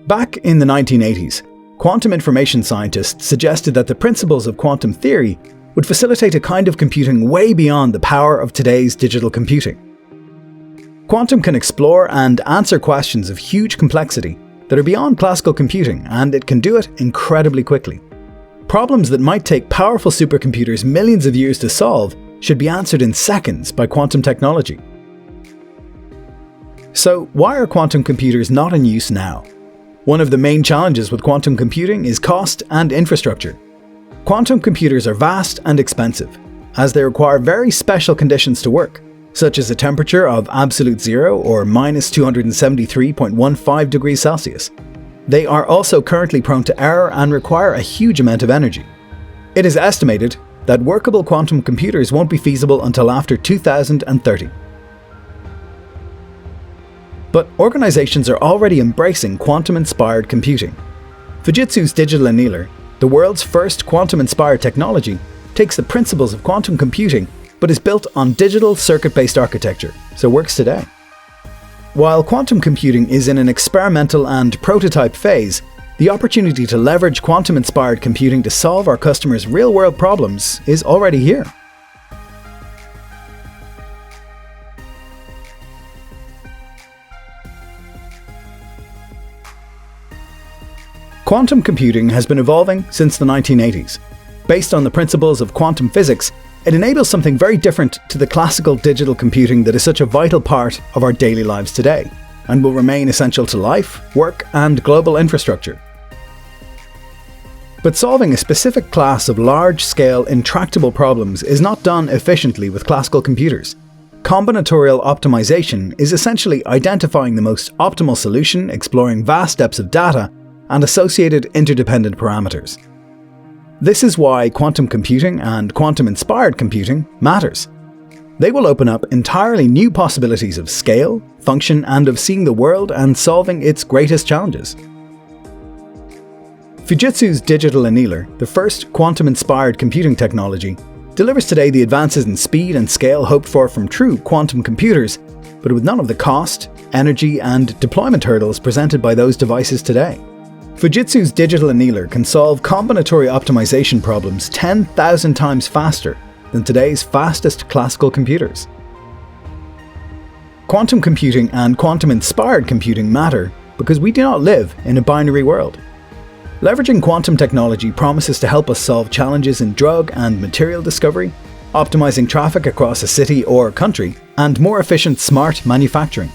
Back in the 1980s, quantum information scientists suggested that the principles of quantum theory would facilitate a kind of computing way beyond the power of today's digital computing. Quantum can explore and answer questions of huge complexity that are beyond classical computing, and it can do it incredibly quickly. Problems that might take powerful supercomputers millions of years to solve should be answered in seconds by quantum technology. So, why are quantum computers not in use now? One of the main challenges with quantum computing is cost and infrastructure. Quantum computers are vast and expensive, as they require very special conditions to work, such as a temperature of absolute zero or minus 273.15 degrees Celsius. They are also currently prone to error and require a huge amount of energy. It is estimated that workable quantum computers won't be feasible until after 2030. But organizations are already embracing quantum-inspired computing. Fujitsu's digital annealer, the world's first quantum-inspired technology, takes the principles of quantum computing but is built on digital circuit-based architecture, so works today. While quantum computing is in an experimental and prototype phase, the opportunity to leverage quantum-inspired computing to solve our customers' real-world problems is already here. Quantum computing has been evolving since the 1980s. Based on the principles of quantum physics, it enables something very different to the classical digital computing that is such a vital part of our daily lives today, and will remain essential to life, work, and global infrastructure. But solving a specific class of large-scale, intractable problems is not done efficiently with classical computers. Combinatorial optimization is essentially identifying the most optimal solution, exploring vast depths of data, and associated interdependent parameters. This is why quantum computing and quantum-inspired computing matters. They will open up entirely new possibilities of scale, function, and of seeing the world and solving its greatest challenges. Fujitsu's digital annealer, the first quantum-inspired computing technology, delivers today the advances in speed and scale hoped for from true quantum computers, but with none of the cost, energy, and deployment hurdles presented by those devices today. Fujitsu's digital annealer can solve combinatory optimization problems 10,000 times faster than today's fastest classical computers. Quantum computing and quantum-inspired computing matter because we do not live in a binary world. Leveraging quantum technology promises to help us solve challenges in drug and material discovery, optimizing traffic across a city or country, and more efficient smart manufacturing.